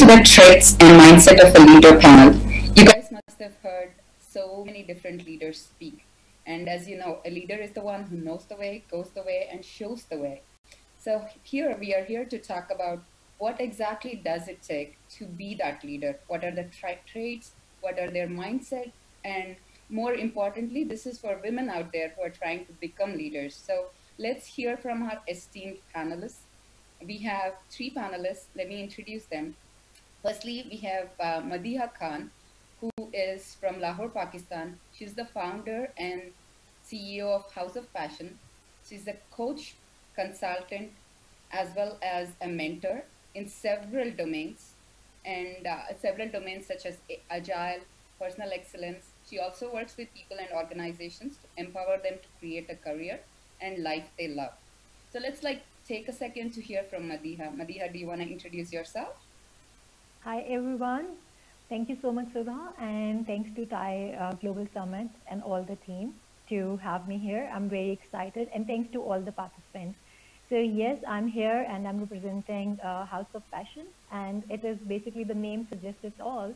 to the traits and mindset of a leader panel. You guys must have heard so many different leaders speak. And as you know, a leader is the one who knows the way, goes the way, and shows the way. So here we are here to talk about what exactly does it take to be that leader? What are the traits? What are their mindset? And more importantly, this is for women out there who are trying to become leaders. So let's hear from our esteemed panelists. We have three panelists. Let me introduce them. Firstly, we have Madeeha Khan, who is from Lahore, Pakistan. She's the founder and CEO of House of Passion. She's a coach, consultant, as well as a mentor in several domains, and several domains such as agile, personal excellence. She also works with people and organizations to empower them to create a career and life they love. So let's take a second to hear from Madeeha. Madeeha, do you want to introduce yourself? Hi, everyone. Thank you so much, Sudha, and thanks to TiE Global Summit and all the team to have me here. I'm very excited, and thanks to all the participants. So yes, I'm here and I'm representing House of Passion, and it is basically the name suggests it all.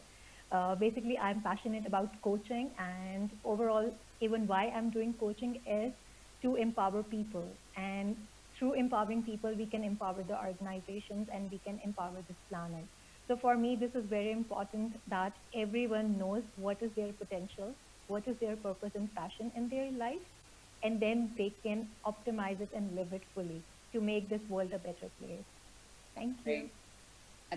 Basically, I'm passionate about coaching, and overall, even why I'm doing coaching is to empower people. And through empowering people, we can empower the organizations and we can empower this planet. So for me, this is very important that everyone knows what is their potential, what is their purpose and passion in their life, and then they can optimize it and live it fully to make this world a better place. Thank you.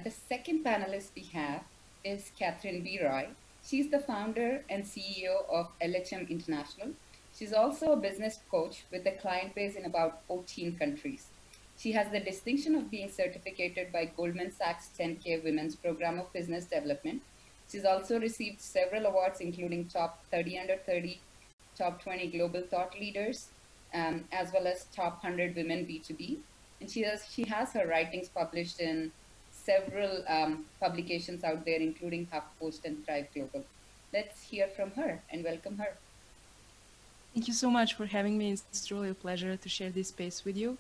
The second panelist we have is Catherine B. Roy. She's the founder and CEO of LHM International. She's also a business coach with a client base in about 14 countries. She has the distinction of being certificated by Goldman Sachs 10K Women's Program of Business Development. She's also received several awards, including Top 30 Under 30, Top 20 Global Thought Leaders, as well as Top 100 Women B2B. And she has her writings published in several publications out there, including HuffPost and Thrive Global. Let's hear from her and welcome her. Thank you so much for having me. It's truly a pleasure to share this space with you.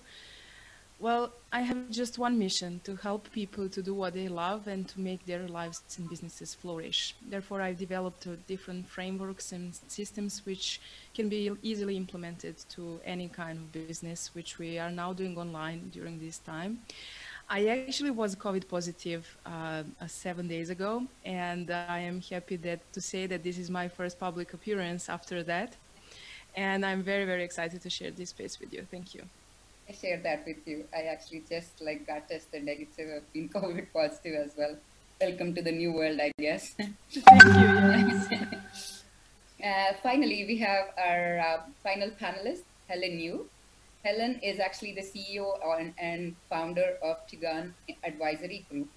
Well, I have just one mission: to help people to do what they love and to make their lives and businesses flourish. Therefore, I've developed different frameworks and systems which can be easily implemented to any kind of business, which we are now doing online during this time. I actually was COVID positive 7 days ago, and I am happy to say that this is my first public appearance after that. And I'm very, very excited to share this space with you. Thank you. I share that with you. I actually just got tested negative. I've been COVID positive as well. Welcome to the new world, I guess. Thank you. Yes. Finally, we have our final panelist, Helen Yu. Helen is actually the CEO and founder of TiGan Advisory Group.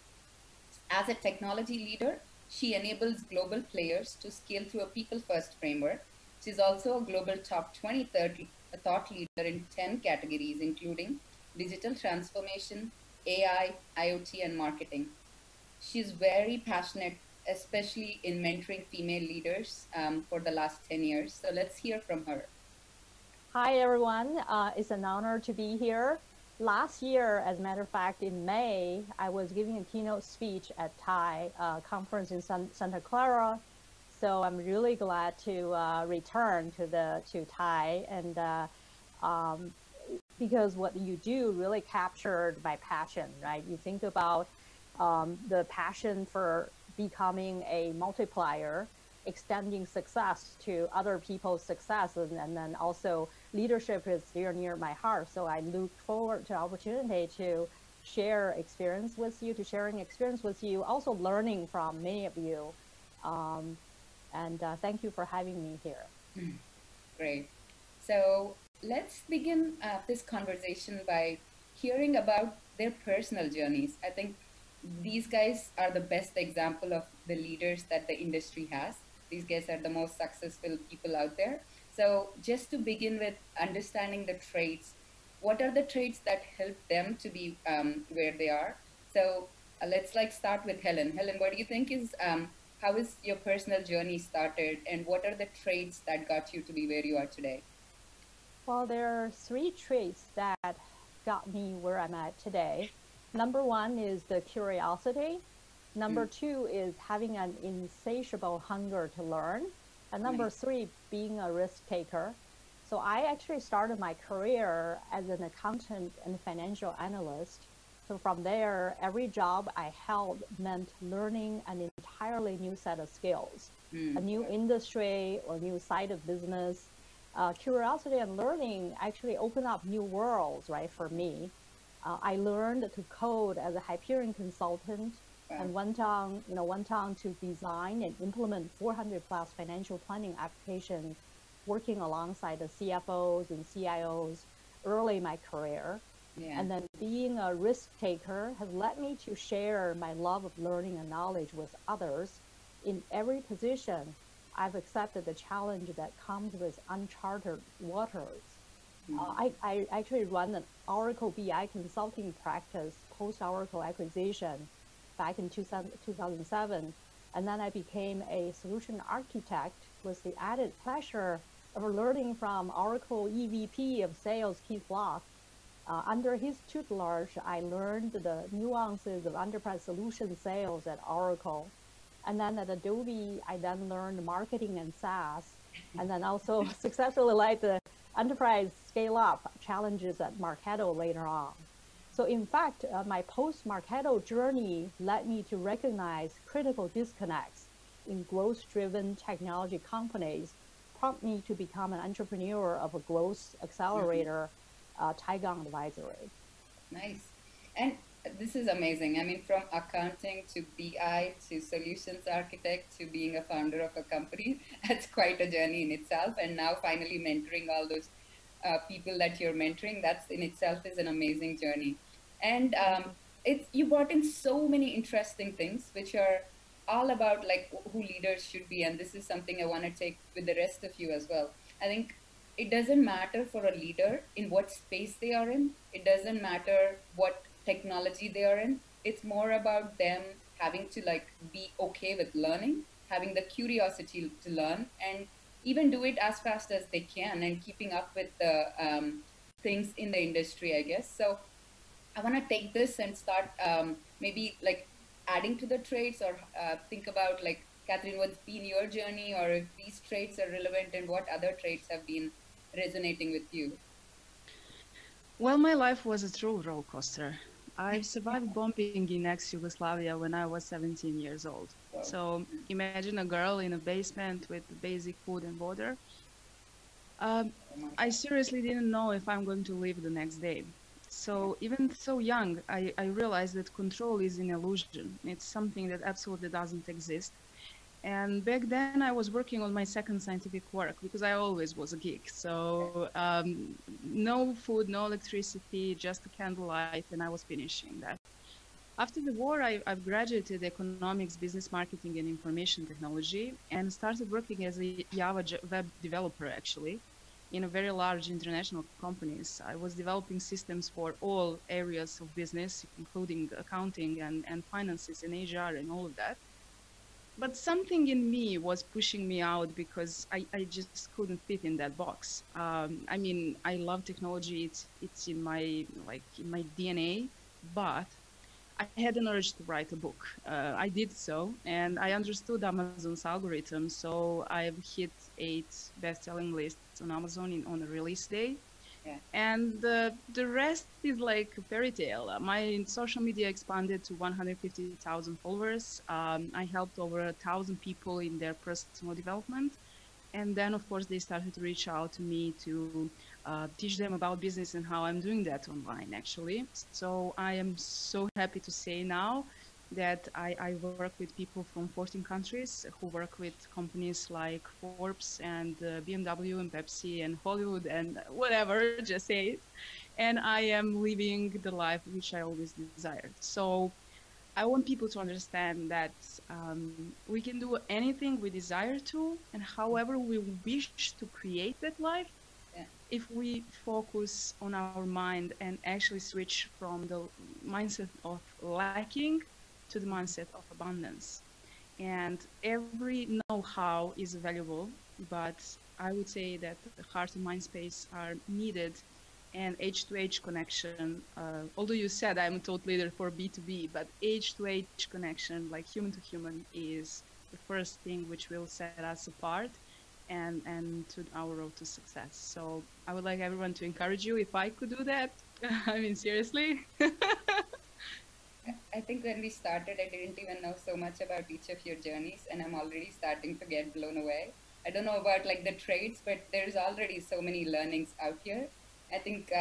As a technology leader, she enables global players to scale through a people-first framework. She's also a global top 20 thought leader in 10 categories, including digital transformation, AI, IoT, and marketing. She's very passionate, especially in mentoring female leaders for the last 10 years. So let's hear from her. Hi, everyone. It's an honor to be here. Last year, as a matter of fact, in May, I was giving a keynote speech at TiE conference in Santa Clara. So I'm really glad to return to TiE, and because what you do really captured my passion, right? You think about the passion for becoming a multiplier, extending success to other people's success, and then also leadership is very near my heart. So I look forward to the opportunity to share experience with you, sharing experience with you, also learning from many of you. And thank you for having me here. Great. So let's begin this conversation by hearing about their personal journeys. I think these guys are the best example of the leaders that the industry has. These guys are the most successful people out there. So just to begin with understanding the traits, what are the traits that help them to be where they are? So let's start with Helen. Helen, what do you think is, how is your personal journey started, and what are the traits that got you to be where you are today? Well, there are 3 traits that got me where I'm at today. Number 1 is the curiosity. Number two is having an insatiable hunger to learn. And number three, being a risk taker. So I actually started my career as an accountant and financial analyst. So from there, every job I held meant learning an entirely new set of skills, a new industry or new side of business. Curiosity and learning actually open up new worlds, right, for me. I learned to code as a Hyperion consultant and went on to design and implement 400 plus financial planning applications, working alongside the CFOs and CIOs early in my career. And then being a risk taker has led me to share my love of learning and knowledge with others. In every position, I've accepted the challenge that comes with uncharted waters. I actually run an Oracle BI consulting practice post-Oracle acquisition back in 2007. And then I became a solution architect with the added pleasure of learning from Oracle EVP of sales, Keith Block. Under his tutelage, I learned the nuances of enterprise solution sales at Oracle. And then at Adobe, I then learned marketing and SaaS, and then also successfully led the enterprise scale-up challenges at Marketo later on. So in fact, my post-Marketo journey led me to recognize critical disconnects in growth-driven technology companies, prompt me to become an entrepreneur of a growth accelerator, Taigang Advisory. Nice. And this is amazing. I mean, from accounting to BI to solutions architect to being a founder of a company, that's quite a journey in itself. And now finally mentoring all those people that you're mentoring, that's in itself is an amazing journey. And you brought in so many interesting things, which are all about like who leaders should be. And this is something I want to take with the rest of you as well. I think it doesn't matter for a leader in what space they are in. It doesn't matter what technology they are in. It's more about them having to like be okay with learning, having the curiosity to learn, and even do it as fast as they can, and keeping up with the things in the industry, I guess. So I want to take this and start maybe like adding to the traits, or think about like, Catherine, what's been your journey, or if these traits are relevant, and what other traits have been resonating with you? Well, my life was a true roller coaster. I survived bombing in ex-Yugoslavia when I was 17 years old. Wow. So imagine a girl in a basement with basic food and water. I seriously didn't know if I'm going to live the next day. So even so young, I realized that control is an illusion. It's something that absolutely doesn't exist. And back then I was working on my second scientific work because I always was a geek. So no food, no electricity, just a candlelight, and I was finishing that. After the war, I've graduated economics, business marketing, and information technology, and started working as a Java web developer, actually, in a very large international companies. I was developing systems for all areas of business, including accounting and finances and HR and all of that. But something in me was pushing me out because I just couldn't fit in that box. I mean, I love technology. It's in my DNA, but I had an urge to write a book. I did so, and I understood Amazon's algorithm. So I've hit 8 best-selling lists on Amazon on a release day. Yeah. And the rest is like a fairy tale. My social media expanded to 150,000 followers. I helped over 1,000 people in their personal development. And then, of course, they started to reach out to me to teach them about business and how I'm doing that online, actually. So I am so happy to say now that I work with people from 14 countries who work with companies like Forbes and BMW and Pepsi and Hollywood and whatever, just say it. And I am living the life which I always desired. So I want people to understand that we can do anything we desire to, and however we wish to create that life, if we focus on our mind and actually switch from the mindset of lacking to the mindset of abundance. And every know-how is valuable, but I would say that the heart and mind space are needed and age-to-age connection. Although you said I'm a thought leader for B2B, but age-to-age connection, like human to human, is the first thing which will set us apart and to our road to success. So I would like everyone to encourage you if I could do that. I mean, seriously. I think when we started, I didn't even know so much about each of your journeys, and I'm already starting to get blown away. I don't know about like the traits, but there's already so many learnings out here. I think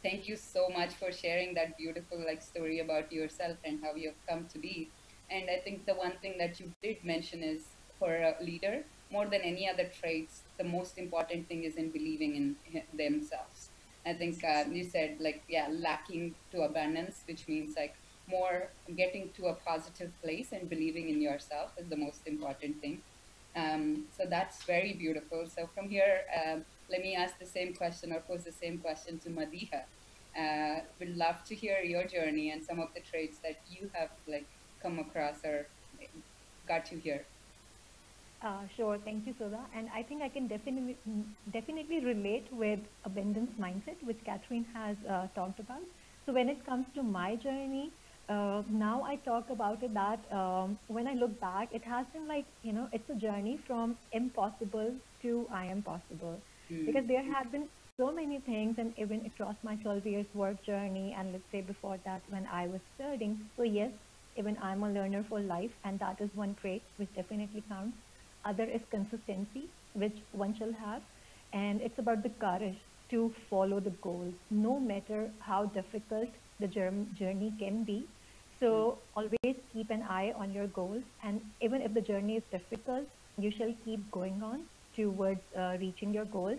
thank you so much for sharing that beautiful like story about yourself and how you have come to be. And I think the one thing that you did mention is for a leader, more than any other traits, the most important thing is in believing in themselves. I think you said like, yeah, lacking to abundance, which means like more getting to a positive place and believing in yourself is the most important thing. So that's very beautiful. So from here, let me ask the same question or pose the same question to Madeeha. Would love to hear your journey and some of the traits that you have like come across or got you here. Sure. Thank you, Sudha. And I think I can definitely relate with abundance mindset, which Catherine has talked about. So when it comes to my journey, now I talk about it that when I look back, it has been like, it's a journey from impossible to I am possible. Because there have been so many things, and even across my 12 years work journey, and let's say before that when I was studying. So yes, even I'm a learner for life, and that is one trait which definitely counts. Other is consistency, which one shall have. And it's about the courage to follow the goals, no matter how difficult the journey can be. So always keep an eye on your goals. And even if the journey is difficult, you shall keep going on towards reaching your goals.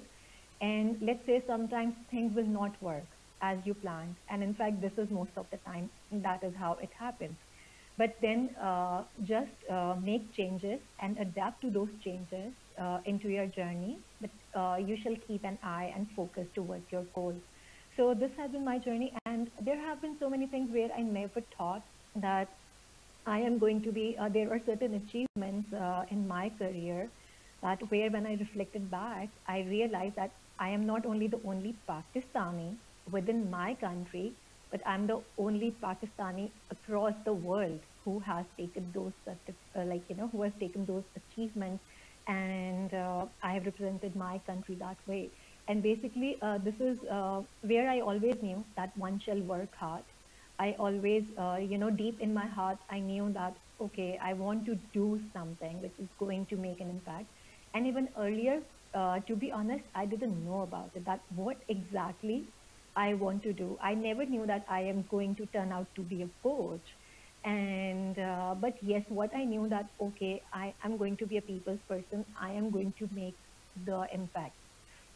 And let's say sometimes things will not work as you planned. And in fact, this is most of the time, that is how it happens. But then just make changes and adapt to those changes into your journey. But you shall keep an eye and focus towards your goals. So this has been my journey, and there have been so many things where I never thought that I am going to be, there are certain achievements in my career that where when I reflected back, I realized that I am not only the only Pakistani within my country, but I'm the only Pakistani across the world who has taken those, who has taken those achievements, and I have represented my country that way. And basically, this is where I always knew that one shall work hard. I always, deep in my heart, I knew that, okay, I want to do something which is going to make an impact. And even earlier, to be honest, I didn't know about it, that what exactly I want to do. I never knew that I am going to turn out to be a coach. And, but yes, what I knew that, okay, I am going to be a people's person. I am going to make the impact.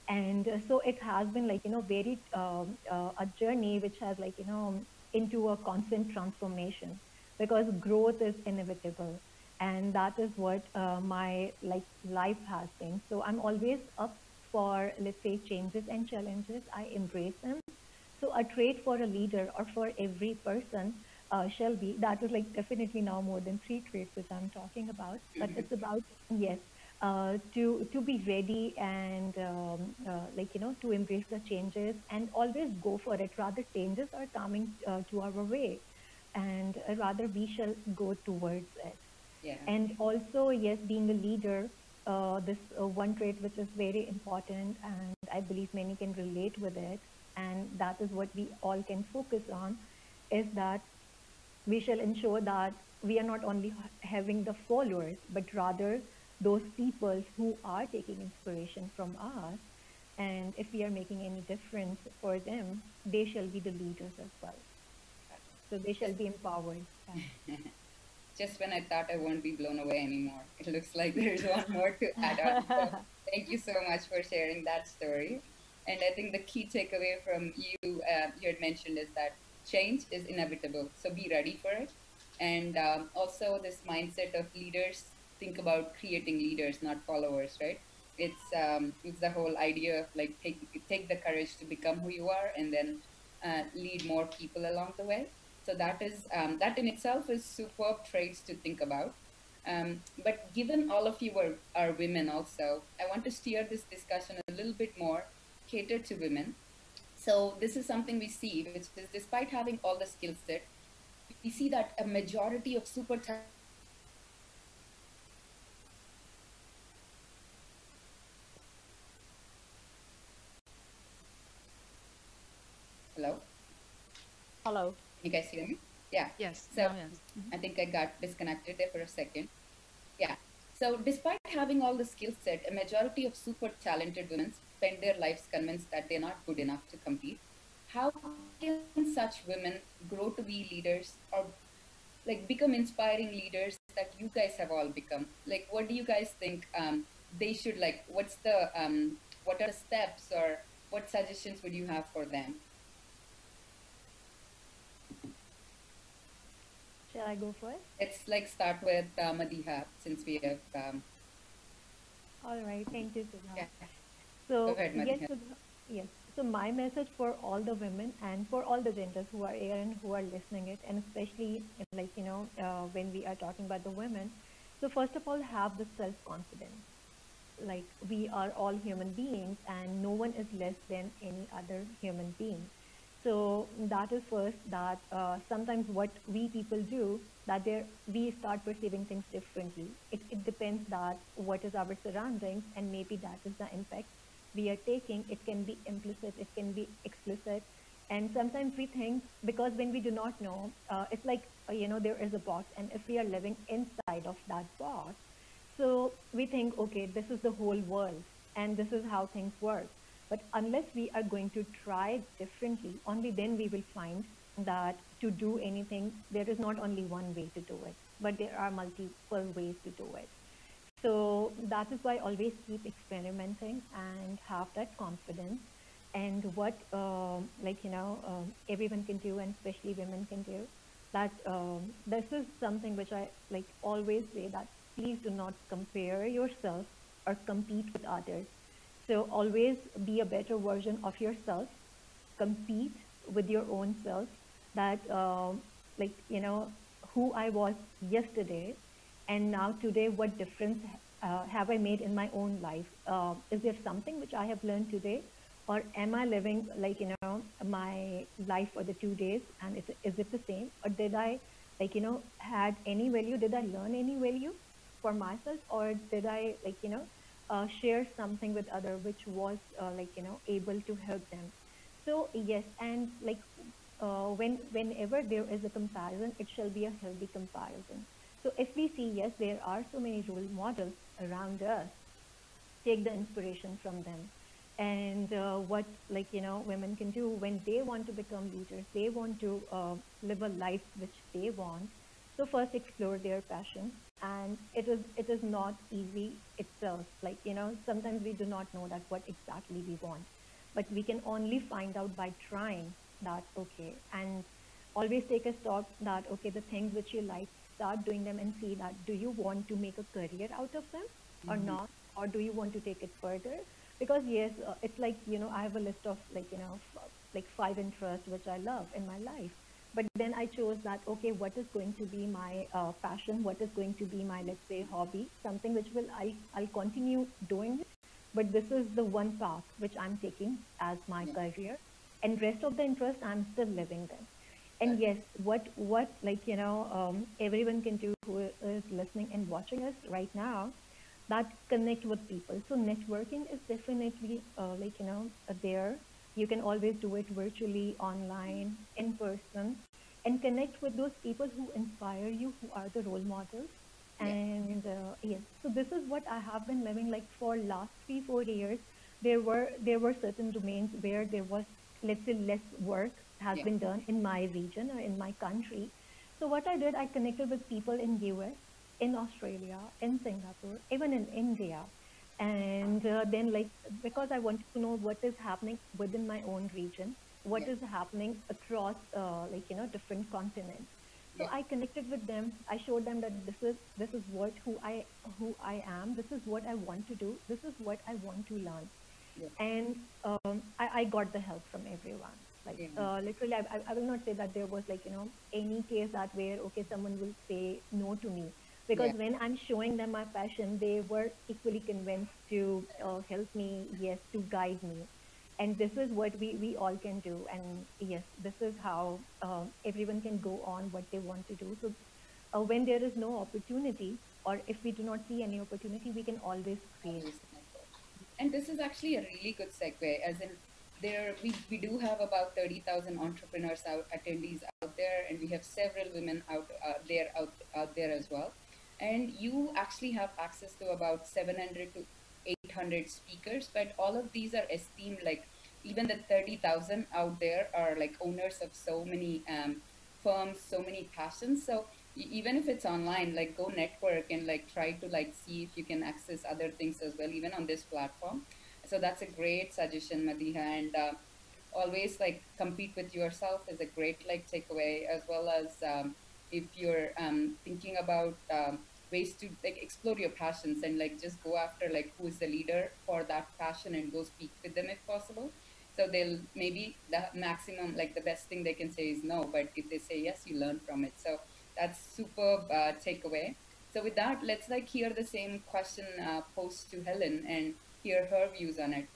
And so it has been like, very a journey which has like, into a constant transformation, because growth is inevitable. And that is what my like life has been. So I'm always up for, let's say, changes and challenges. I embrace them. So a trait for a leader or for every person shall be, that is like definitely now more than 3 traits which I'm talking about, but it's about, yes, to be ready and to embrace the changes and always go for it. Rather, changes are coming to our way, and rather we shall go towards it. Yeah. And also, yes, being a leader, this one trait which is very important, and I believe many can relate with it, and that is what we all can focus on, is that we shall ensure that we are not only having the followers, but rather those people who are taking inspiration from us. And if we are making any difference for them, they shall be the leaders as well. So they shall be empowered. Yeah. Just when I thought I won't be blown away anymore, it looks like there's one more to add on. So thank you so much for sharing that story. And I think the key takeaway from you, you had mentioned, is that change is inevitable. So be ready for it. And also this mindset of leaders, think about creating leaders, not followers, right? It's the whole idea of like take the courage to become who you are, and then lead more people along the way. So that in itself is superb traits to think about. But given all of you are women also, I want to steer this discussion a little bit more catered to women. So this is something we see, which is despite having all the skill set, we see that a majority of super Hello? Hello. Can you guys hear me? Yeah. Yes. So Now, yes. I think I got disconnected there for a second. Yeah. So despite having all the skill set, a majority of super talented women spend their lives convinced that they're not good enough to compete. How can such women grow to be leaders or like become inspiring leaders that you guys have all become? Like, what do you guys think they should like? What are the steps or what suggestions would you have for them? Shall I go first? Let's like start with Madeeha since we have. All right, thank you, Sudha. Yeah. So Go ahead, yes, Madeeha. yes. So my message for all the women and for all the genders who are here and who are listening it, and especially like when we are talking about the women. So first of all, have the self confidence. Like we are all human beings, and no one is less than any other human being. So that is first that sometimes what we people do that there we start perceiving things differently. It depends that what is our surroundings, and maybe that is the impact we are taking. It can be implicit, it can be explicit, and sometimes we think because when we do not know, it's like there is a box, and if we are living inside of that box, so we think, okay, this is the whole world, and this is how things work. But unless we are going to try differently, only then we will find that to do anything, there is not only one way to do it, but there are multiple ways to do it. So that is why always keep experimenting and have that confidence. And what everyone can do, and especially women can do, that this is something which I like always say that please do not compare yourself or compete with others. So always be a better version of yourself, compete with your own self, that who I was yesterday and now today, what difference have I made in my own life? Is there something which I have learned today, or am I living my life for the 2 days, and is it the same, or did I had any value? Did I learn any value for myself, or did I share something with other which was able to help them? So yes, and whenever there is a comparison, it shall be a healthy comparison. So if we see, yes, there are so many role models around us, take the inspiration from them. And what women can do when they want to become leaders, they want to live a life which they want. So first explore their passion, and it is not easy itself. Sometimes we do not know that what exactly we want, but we can only find out by trying that. Okay, and always take a stock that okay, the things which you like, start doing them and see that do you want to make a career out of them or not, or do you want to take it further? Because yes, it's like I have a list of like 5 interests which I love in my life, but then I chose that okay, what is going to be my passion, what is going to be my, let's say, hobby, something which will I'll continue doing it, but this is the one path which I'm taking as my career, and rest of the interest I'm still living them. And yes, what everyone can do who is listening and watching us right now, that connect with people. So networking is definitely there. You can always do it virtually, online, in person, and connect with those people who inspire you, who are the role models. And yes, so this is what I have been living like for last 3-4 years. There were certain domains where there was, let's say, less work has been done in my region or in my country. So what I did, I connected with people in US, in Australia, in Singapore, even in India. And then because I wanted to know what is happening within my own region, what is happening across different continents. So I connected with them. I showed them that this is what who I am. This is what I want to do. This is what I want to learn. And I got the help from everyone. Literally, I will not say that there was any case that where okay, someone will say no to me, because when I'm showing them my passion, they were equally convinced to help me, yes, to guide me. And this is what we all can do. And yes, this is how everyone can go on what they want to do. So when there is no opportunity, or if we do not see any opportunity, we can always create. And this is actually a really good segue, as in we do have about 30,000 entrepreneurs attendees out there, and we have several women out there as well. And you actually have access to about 700 to 800 speakers, but all of these are esteemed. Like even the 30,000 out there are like owners of so many firms, so many passions. So even if it's online, like go network and like try to like see if you can access other things as well, even on this platform. So that's a great suggestion, Madeeha. And always like compete with yourself is a great like takeaway, as well as if you're thinking about ways to like explore your passions and like just go after like who is the leader for that passion and go speak with them if possible. So they'll maybe the maximum, like the best thing they can say is no, but if they say yes, you learn from it. So that's superb takeaway. So with that, let's like hear the same question posed to Helen and hear her views on it.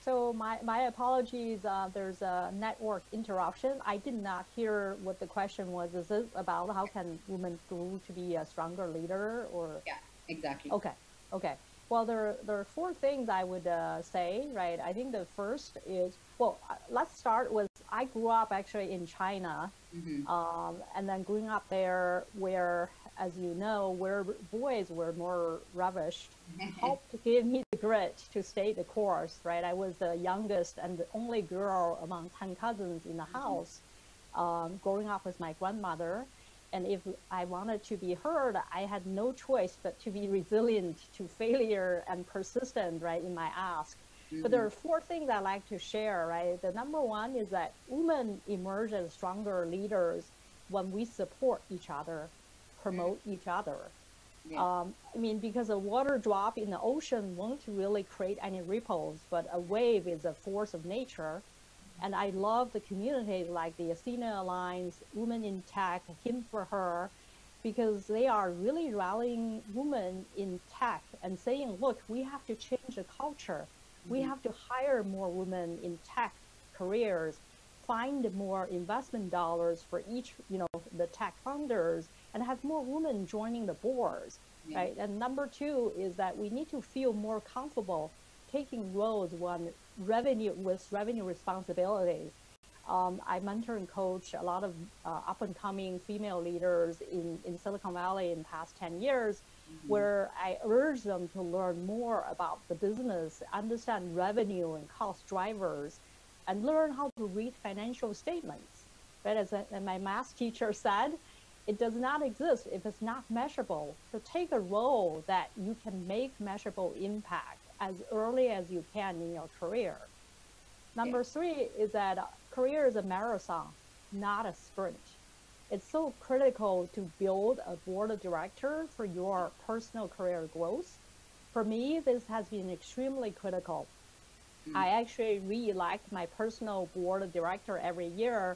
So my apologies, there's a network interruption. I did not hear what the question was. Is it about how can women grow to be a stronger leader, or? Yeah, exactly. Okay. Well, there are four things I would say, right? I think the first is, well, let's start with, I grew up actually in China, and then growing up there where, as you know, where boys were more ravished, helped give me the grit to stay the course, right? I was the youngest and the only girl among 10 cousins in the house, growing up with my grandmother. And if I wanted to be heard, I had no choice but to be resilient to failure and persistent, right, in my ask. But there are four things I like to share, right? The number one is that women emerge as stronger leaders when we support each other, promote each other. I mean, because a water drop in the ocean won't really create any ripples, but a wave is a force of nature. And I love the community like the Athena Alliance, Women in Tech, Him for Her, because they are really rallying women in tech and saying, look, we have to change the culture. We have to hire more women in tech careers, find more investment dollars for each, the tech founders, and have more women joining the boards, right? And number two is that we need to feel more comfortable taking roles with revenue responsibilities. I mentor and coach a lot of up-and-coming female leaders in Silicon Valley in the past 10 years, where I urge them to learn more about the business, understand revenue and cost drivers, and learn how to read financial statements. But as my math teacher said, it does not exist if it's not measurable. So take a role that you can make measurable impact as early as you can in your career. Number three is that career is a marathon, not a sprint. It's so critical to build a board of directors for your personal career growth. For me, this has been extremely critical. I actually re-elect my personal board of director every year.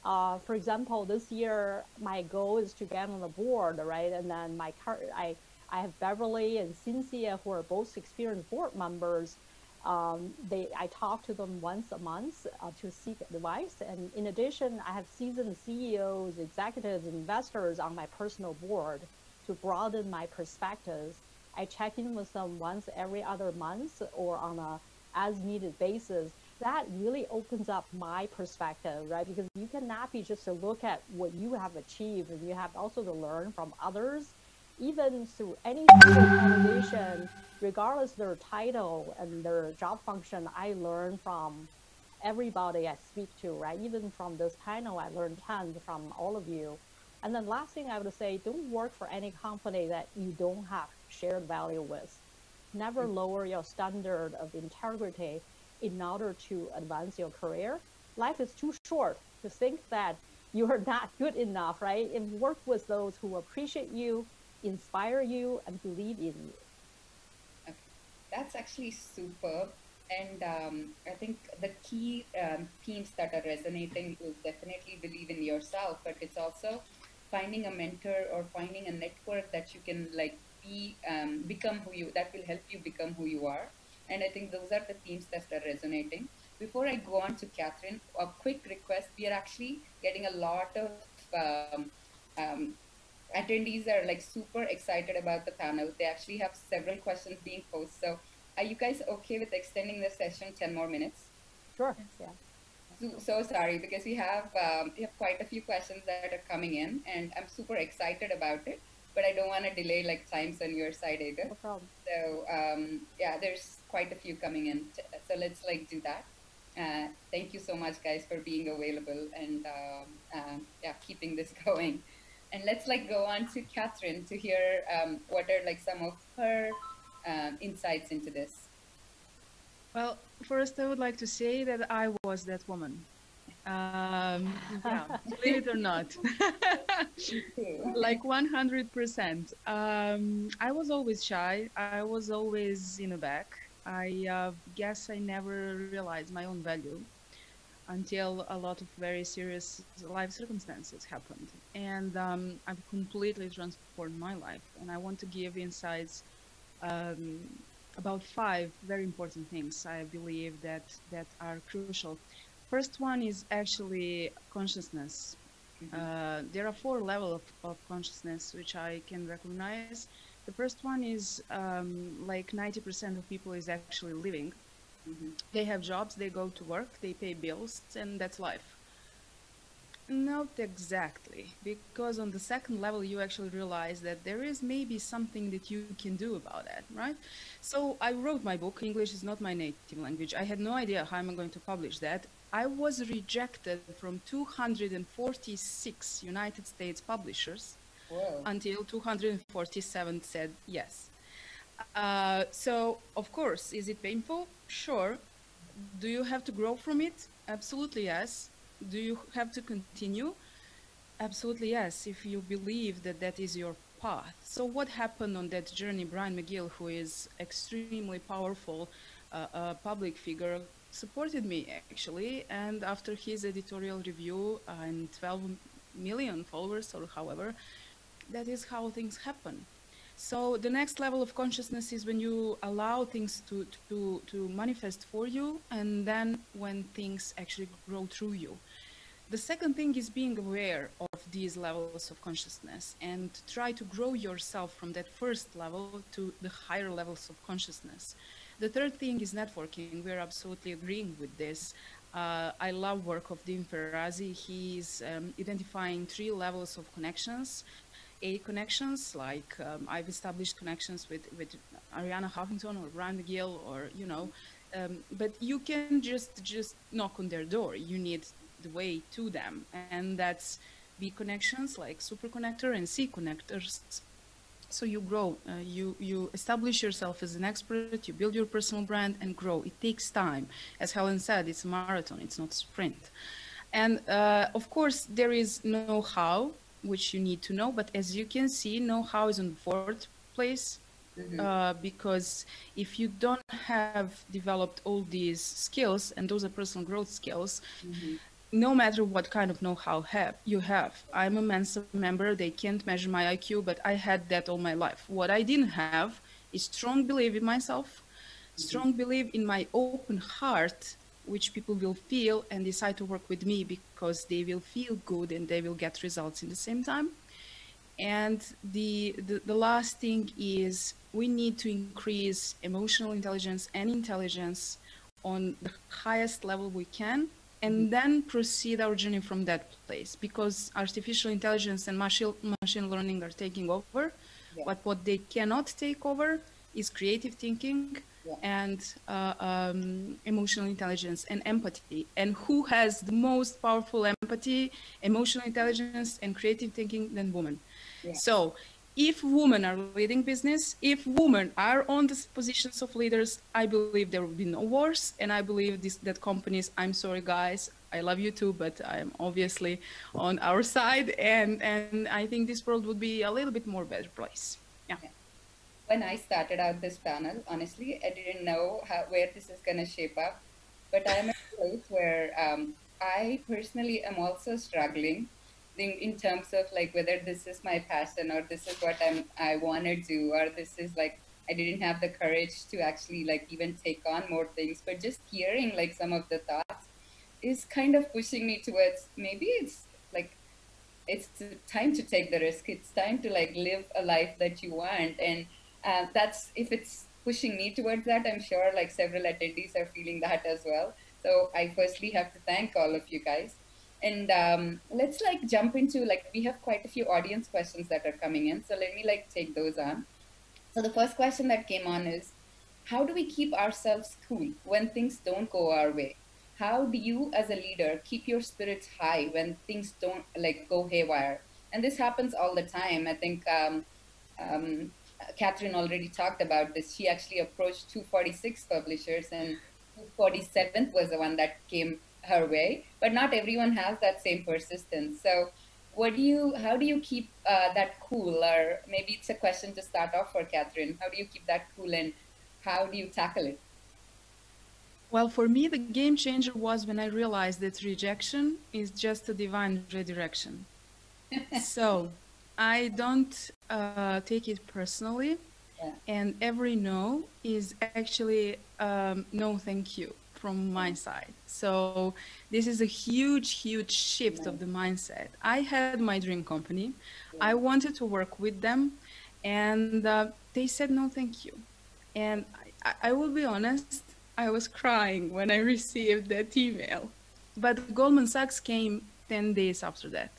For example, this year, my goal is to get on the board, right? And then I have Beverly and Cynthia, who are both experienced board members. I talk to them once a month to seek advice. And in addition, I have seasoned CEOs, executives, investors on my personal board to broaden my perspectives. I check in with them once every other month or on a as-needed basis. That really opens up my perspective, right? Because you cannot be just to look at what you have achieved, and you have also to learn from others, even through any conversation, regardless of their title and their job function. I learn from everybody I speak to, right? Even from this panel, I learned tons from all of you. And then last thing I would say, don't work for any company that you don't have shared value with. Never lower your standard of integrity in order to advance your career. Life is too short to think that you are not good enough, right? And work with those who appreciate you, inspire you, and believe in you. Okay. That's actually superb. And I think the key themes that are resonating is definitely believe in yourself, but it's also finding a mentor or finding a network that you can like become that will help you become who you are. And I think those are the themes that are resonating. Before I go on to Catherine, a quick request. We are actually getting a lot of um, attendees are like super excited about the panel. They actually have several questions being posed. So are you guys okay with extending the session 10 more minutes? Sure. Yeah. So sorry, because we have quite a few questions that are coming in, and I'm super excited about it, but I don't want to delay like times on your side either. No problem. So yeah, there's quite a few coming in. So let's like do that. Thank you so much, guys, for being available and yeah, keeping this going. And let's like go on to Catherine to hear what are like some of her insights into this. Well, first I would like to say that I was that woman. Yeah, believe it or not. Like 100%. I was always shy. I was always in the back. I guess I never realized my own value until a lot of very serious life circumstances happened. And I've completely transformed my life. And I want to give insights about 5 very important things I believe that are crucial. First one is actually consciousness. There are 4 levels of consciousness which I can recognize. The first one is like 90% of people is actually living. They have jobs, they go to work, they pay bills, and that's life. Not exactly, because on the second level you actually realize that there is maybe something that you can do about it, right? So I wrote my book. English is not my native language. I had no idea how I'm going to publish that. I was rejected from 246 United States publishers. Whoa. Until 247 said yes. So of course, is it painful? Sure. Do you have to grow from it? Absolutely yes. Do you have to continue? Absolutely yes, if you believe that that is your path. So what happened on that journey? Brian McGill, who is extremely powerful public figure, supported me actually, and after his editorial review and 12 million followers or however, that is how things happen. So the next level of consciousness is when you allow things to manifest for you, and then when things actually grow through you. The second thing is being aware of these levels of consciousness and try to grow yourself from that first level to the higher levels of consciousness. The third thing is networking. We're absolutely agreeing with this. I love work of Dean Ferrazzi. He's identifying 3 levels of connections. A connections, like I've established connections with Arianna Huffington or Brian McGill, or you know, but you can just knock on their door. You need the way to them, and that's B connections like super connector and C connectors. So you grow, you establish yourself as an expert, you build your personal brand and grow. It takes time. As Helen said, it's a marathon, it's not a sprint. And of course, there is know-how, which you need to know, but as you can see, know-how is on the 4th place. Because if you don't have developed all these skills, and those are personal growth skills, no matter what kind of know-how you have. I'm a Mensa member, they can't measure my IQ, but I had that all my life. What I didn't have is strong belief in myself, strong belief in my open heart, which people will feel and decide to work with me because they will feel good and they will get results in the same time. And the last thing is we need to increase emotional intelligence and intelligence on the highest level we can, and then proceed our journey from that place, because artificial intelligence and machine learning are taking over. But what they cannot take over is creative thinking and emotional intelligence and empathy. And who has the most powerful empathy, emotional intelligence, and creative thinking than women? So if women are leading business, if women are on the positions of leaders, I believe there will be no wars. And I believe that companies, I'm sorry guys, I love you too, but I'm obviously on our side. And I think this world would be a little bit more better place. Yeah. When I started out this panel, honestly, I didn't know where this is going to shape up. But I'm at a place where I personally am also struggling in terms of like whether this is my passion or this is what I want to do, or this is like, I didn't have the courage to actually like even take on more things, but just hearing like some of the thoughts is kind of pushing me towards maybe it's like it's time to take the risk. It's time to like live a life that you want. And that's, if it's pushing me towards that, I'm sure like several attendees are feeling that as well. So I firstly have to thank all of you guys. And let's like jump into, like, we have quite a few audience questions that are coming in. So let me like take those on. So the first question that came on is, how do we keep ourselves cool when things don't go our way? How do you as a leader keep your spirits high when things don't like go haywire? And this happens all the time. I think um, Catherine already talked about this. She actually approached 246 publishers, and 247th was the one that came her way. But not everyone has that same persistence. So how do you keep that cool? Or maybe it's a question to start off for Catherine. How do you keep that cool, and how do you tackle it? Well, for me, the game changer was when I realized that rejection is just a divine redirection. So I don't take it personally, Yeah. and every no is actually no thank you from my side. So this is a huge, huge shift of the mindset. I had my dream company. I wanted to work with them, and they said no thank you. And I will be honest, I was crying when I received that email. But Goldman Sachs came 10 days after that.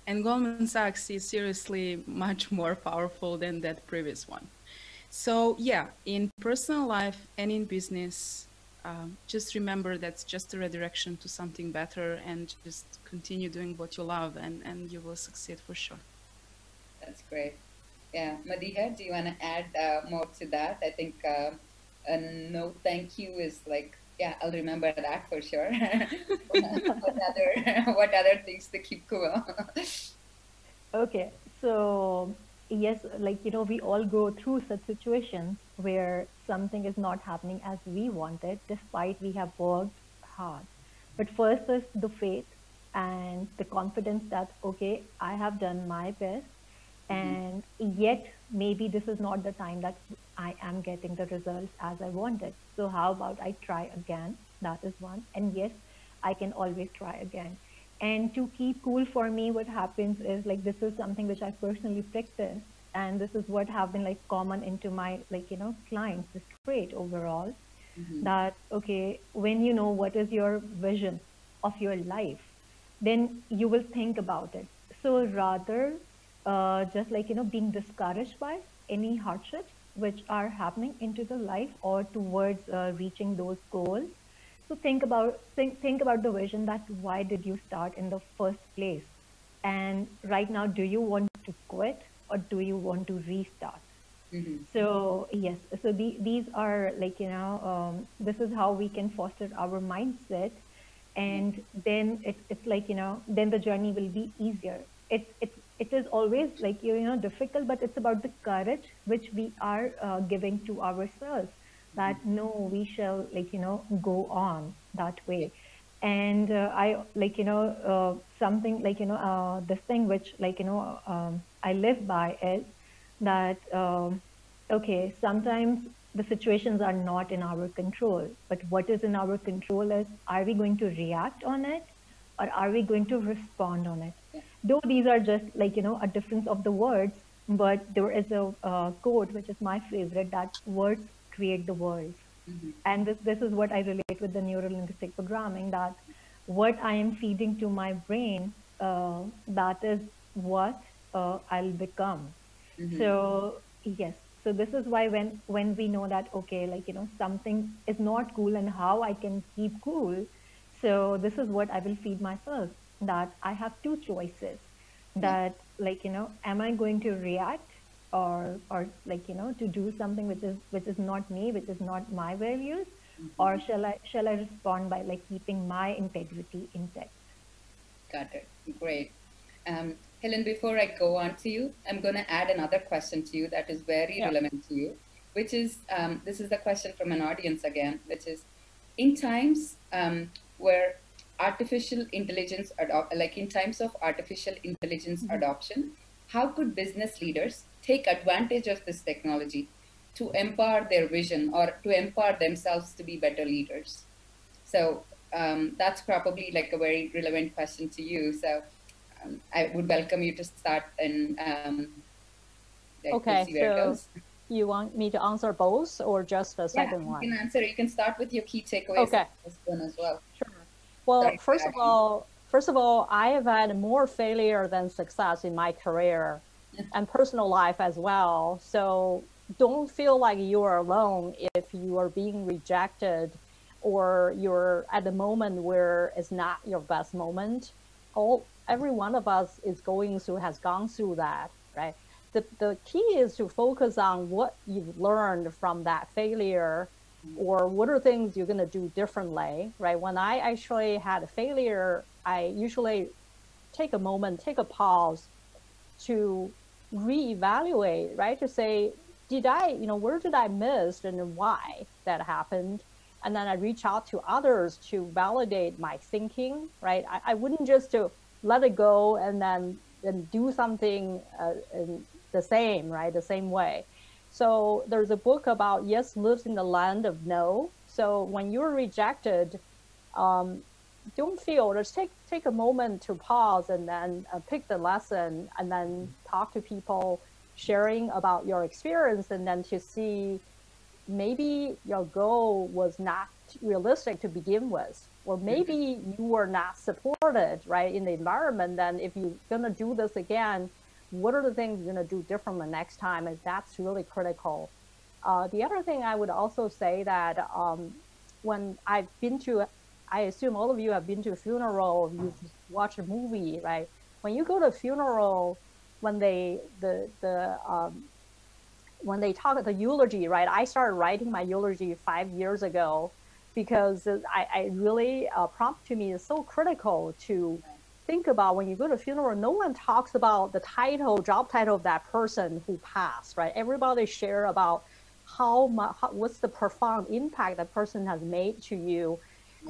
And Goldman Sachs is seriously much more powerful than that previous one. So yeah, in personal life and in business, just remember that's just a redirection to something better, and just continue doing what you love, and you will succeed for sure. That's great. Yeah, Madeeha, do you want to add more to that? I think a no thank you is like, yeah, I'll remember that for sure. What other things to keep cool? Okay, so yes, like, we all go through such situations where something is not happening as we wanted, despite we have worked hard. But first is the faith and the confidence that, okay, I have done my best, and yet maybe this is not the time that I am getting the results as I wanted. So how about I try again? That is one. And yes, I can always try again. And to keep cool, for me, what happens is, like, this is something which I personally practice, and this is what have been like common into my, like, clients, this trait overall, that, okay, when you know what is your vision of your life, then you will think about it. So rather, just like, being discouraged by any hardships which are happening into the life or towards reaching those goals. So think about the vision, that why did you start in the first place? And right now, do you want to quit, or do you want to restart? So yes, so these are like, this is how we can foster our mindset, and then it's like, then the journey will be easier. It is always like, difficult, but it's about the courage which we are giving to ourselves, that no, we shall, like, go on that way. And I, like, something like, this thing which, like, I live by is that, okay, sometimes the situations are not in our control, but what is in our control is, are we going to react on it, or are we going to respond on it? Though these are just like, a difference of the words, but there is a quote which is my favorite, that words create the world. And this is what I relate with the neuro-linguistic programming, that what I am feeding to my brain, that is what I'll become. So yes, so this is why when we know that, okay, like, something is not cool, and how I can keep cool, so this is what I will feed myself, that I have two choices, that, like, am I going to react, or like, to do something which is not me, which is not my values, or shall I respond by, like, keeping my integrity intact? Got it. Great. Helen, before I go on to you, I'm going to add another question to you that is very relevant to you, which is, this is the question from an audience again, which is, in times where artificial intelligence, like in times of artificial intelligence adoption, how could business leaders take advantage of this technology? to empower their vision or to empower themselves to be better leaders? So that's probably like a very relevant question to you. So I would welcome you to start and Okay, see where it so goes. you want me to answer both or just the second one? You can answer. You can start with your key takeaways. Okay. This one as well. Sure. Well, Sorry, first of all, I have had more failure than success in my career and personal life as well. So don't feel like you are alone if you are being rejected or you're at the moment where it's not your best moment. Every one of us is has gone through that, right? The key is to focus on what you've learned from that failure, or what are things you're going to do differently, right? When I actually had a failure, I usually take a moment, take a pause to reevaluate, right? To say, where did I miss and why that happened? And then I reach out to others to validate my thinking, right? I wouldn't just to let it go and then do something in the same, right? The same way. So there's a book about yes lives in the land of no. So when you're rejected, don't feel, just take a moment to pause and then pick the lesson and then talk to people sharing about your experience, and then to see maybe your goal was not realistic to begin with, or maybe you were not supported, right, in the environment. Then if you're going to do this again, what are the things you're going to do differently next time? And that's really critical. The other thing I would also say that when I've been to, I assume all of you have been to a funeral, you watch a movie, right? When you go to a funeral, when they talk the eulogy, right? I started writing my eulogy 5 years ago because I really prompt to me is so critical to think about. When you go to a funeral, no one talks about the job title of that person who passed, right? Everybody share about what's the profound impact that person has made to you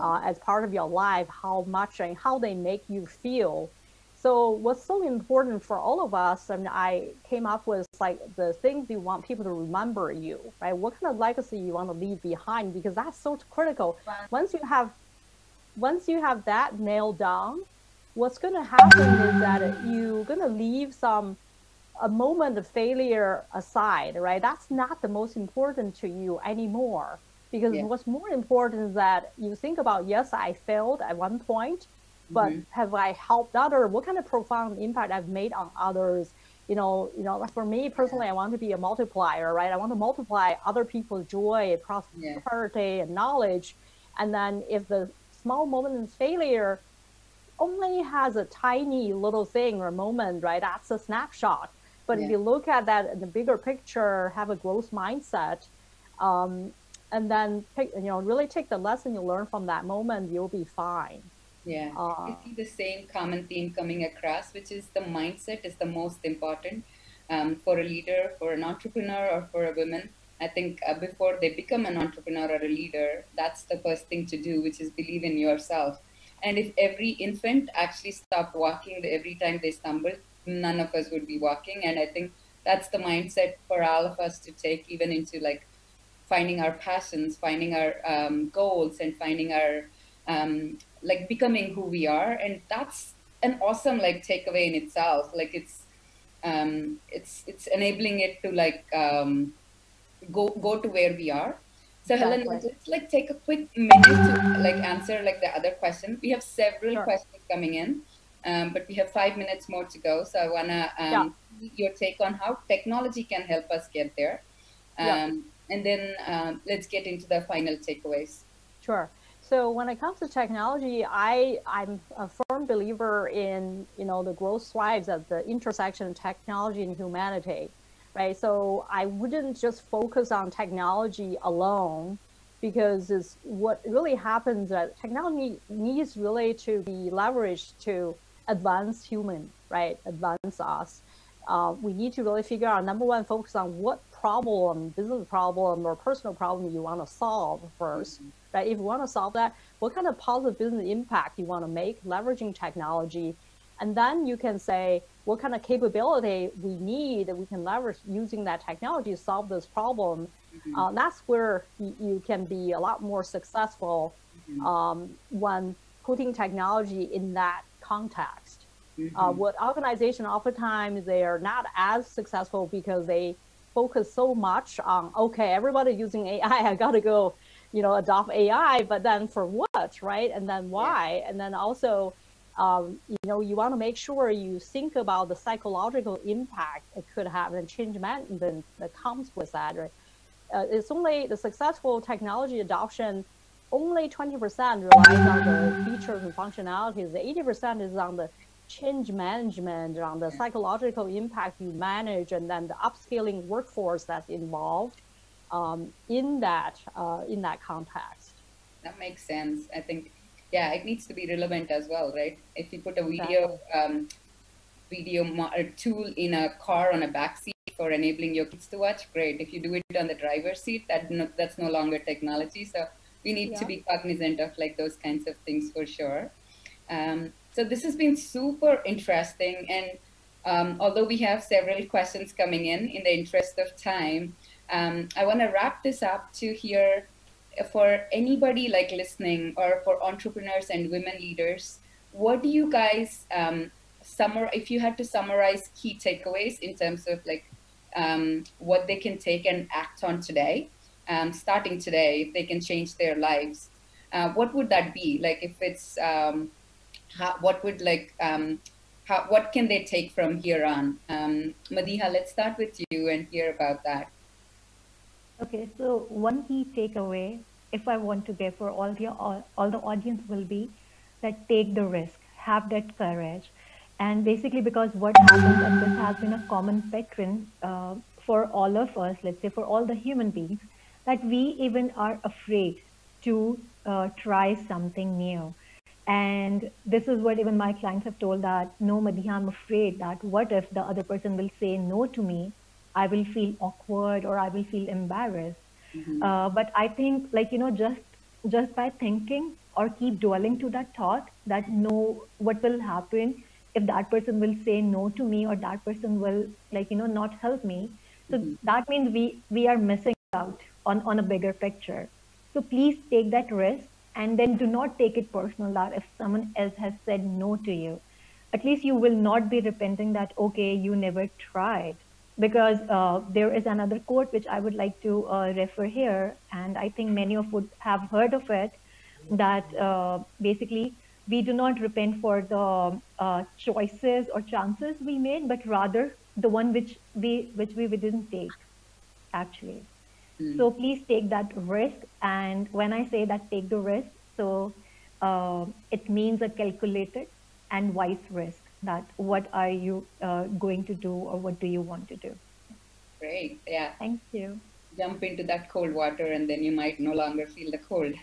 as part of your life, how much and how they make you feel. So what's so important for all of us, and I came up with like the things you want people to remember you, right? What kind of legacy you want to leave behind, because that's so critical. Once you have that nailed down, what's going to happen is that you're going to leave a moment of failure aside, right? That's not the most important to you anymore, because what's more important is that you think about, yes, I failed at one point, but have I helped others? What kind of profound impact I've made on others? For me personally, I want to be a multiplier, right? I want to multiply other people's joy, prosperity, and knowledge. And then if the small moment of failure only has a tiny little thing or moment, right? That's a snapshot. But if you look at that in the bigger picture, have a growth mindset, and then really take the lesson you learn from that moment, you'll be fine. Yeah, I see the same common theme coming across, which is the mindset is the most important for a leader, for an entrepreneur, or for a woman. I think before they become an entrepreneur or a leader, that's the first thing to do, which is believe in yourself. And if every infant actually stopped walking every time they stumbled, none of us would be walking. And I think that's the mindset for all of us to take even into like finding our passions, finding our goals, and finding our like becoming who we are. And that's an awesome like takeaway in itself. Like it's enabling it to like go to where we are. So Helen, let's like take a quick minute to like answer like the other question. We have several questions coming in, but we have 5 minutes more to go. So I wanna your take on how technology can help us get there, and then let's get into the final takeaways. Sure. So when it comes to technology, I'm a firm believer in the growth thrives at the intersection of technology and humanity. Right, so I wouldn't just focus on technology alone, because what really happens that technology needs really to be leveraged to advance human, right? Advance us. We need to really figure out, number one, focus on what problem, business problem or personal problem you want to solve first, right? If you want to solve that, what kind of positive business impact you want to make leveraging technology, and then you can say, what kind of capability we need that we can leverage using that technology to solve this problem. That's where you can be a lot more successful when putting technology in that context. What organizations oftentimes they are not as successful because they focus so much on, okay, everybody using AI, I got to go, adopt AI, but then for what, right? And then why? And then also, you want to make sure you think about the psychological impact it could have and change management that comes with that, right? It's only the successful technology adoption, only 20% relies on the features and functionalities. The 80% is on the change management, on the psychological impact you manage, and then the upscaling workforce that's involved in that context. That makes sense. I think, yeah, it needs to be relevant as well, right? If you put a video tool in a car on a backseat for enabling your kids to watch, great. If you do it on the driver's seat, that's no longer technology. So we need to be cognizant of like those kinds of things for sure. So this has been super interesting. And although we have several questions coming in the interest of time, I want to wrap this up to hear for anybody like listening or for entrepreneurs and women leaders, what do you guys if you had to summarize key takeaways in terms of like what they can take and act on today, starting today, if they can change their lives, what would that be? Like if it's, what can they take from here on? Madeeha, let's start with you and hear about that. Okay, so one key takeaway, if I want to give for all the audience, will be that take the risk, have that courage. And basically because what happens, and this has been a common pattern for all of us, let's say for all the human beings, that we even are afraid to try something new. And this is what even my clients have told, that no, Madeeha, I'm afraid that what if the other person will say no to me? I will feel awkward or I will feel embarrassed. But I think, like, just by thinking or keep dwelling to that thought that no, what will happen if that person will say no to me or that person will, like, not help me. So that means we are missing out on a bigger picture. So please take that risk, and then do not take it personal that if someone else has said no to you. At least you will not be repenting that, okay, you never tried. Because there is another quote which I would like to refer here, and I think many of would have heard of it, that basically we do not repent for the choices or chances we made, but rather the one which we didn't take, actually. So please take that risk. And when I say that take the risk, so it means a calculated and wise risk, that what are you going to do or what do you want to do. Great, yeah. Thank you. Jump into that cold water and then you might no longer feel the cold.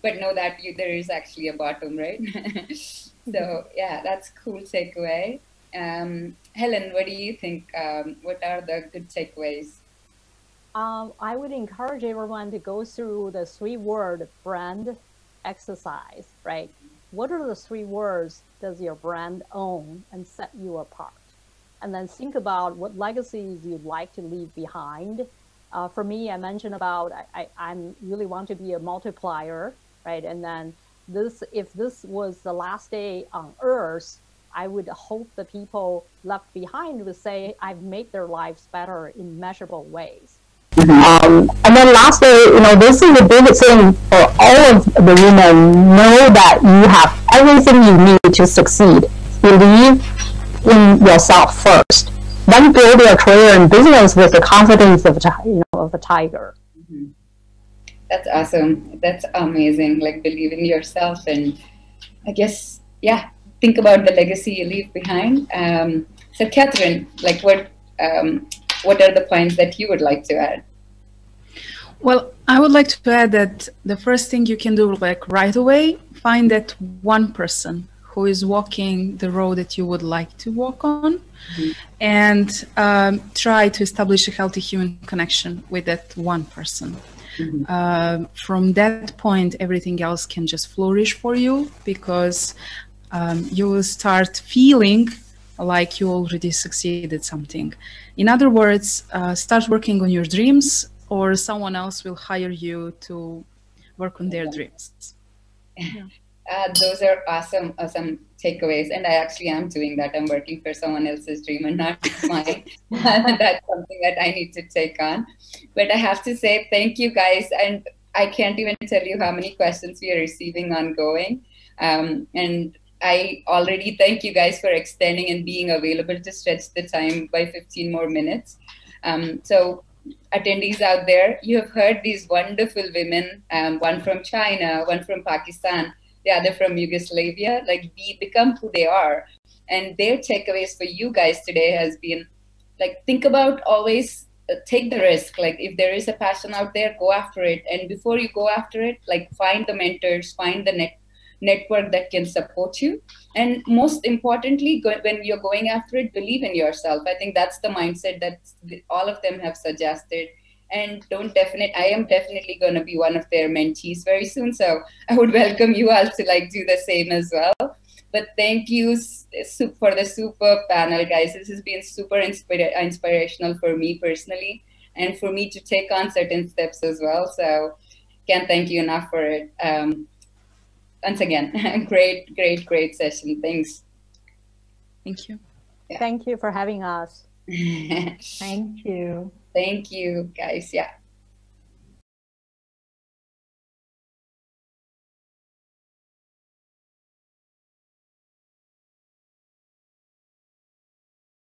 But know that there is actually a bottom, right? So yeah, that's cool takeaway. Helen, what do you think? What are the good takeaways? I would encourage everyone to go through the 3-word brand exercise, right? What are the 3 words does your brand own and set you apart? And then think about what legacies you'd like to leave behind. For me, I mentioned about I really want to be a multiplier, right? And then if this was the last day on Earth, I would hope the people left behind would say, I've made their lives better in measurable ways. And then lastly, this is the big thing for all of the women. Know that you have everything you need to succeed. Believe in yourself first. Then build your career and business with the confidence of a tiger. That's awesome. That's amazing. Like, believe in yourself, and I guess, yeah, think about the legacy you leave behind. So Catherine, like what are the points that you would like to add? Well, I would like to add that the first thing you can do, like right away, find that one person who is walking the road that you would like to walk on, and try to establish a healthy human connection with that one person. From that point, everything else can just flourish for you, because you will start feeling like you already succeeded something. In other words, start working on your dreams, or someone else will hire you to work on their dreams. Yeah. Those are awesome takeaways, and I actually am doing that. I'm working for someone else's dream and not mine. That's something that I need to take on. But I have to say thank you guys, and I can't even tell you how many questions we are receiving ongoing. And I already thank you guys for extending and being available to stretch the time by 15 more minutes. So attendees out there, you have heard these wonderful women, one from China, one from Pakistan, the other from Yugoslavia, like become who they are. And their takeaways for you guys today has been like, think about always take the risk. Like if there is a passion out there, go after it. And before you go after it, like find the mentors, find the network that can support you. And most importantly, when you're going after it, believe in yourself. I think that's the mindset that all of them have suggested. And I am definitely going to be one of their mentees very soon. So I would welcome you all to like do the same as well. But thank you for the super panel, guys. This has been super inspirational for me personally, and for me to take on certain steps as well. So can't thank you enough for it. Once again, great session. Thanks. Thank you. Yeah. Thank you for having us. Thank you. Thank you, guys. Yeah.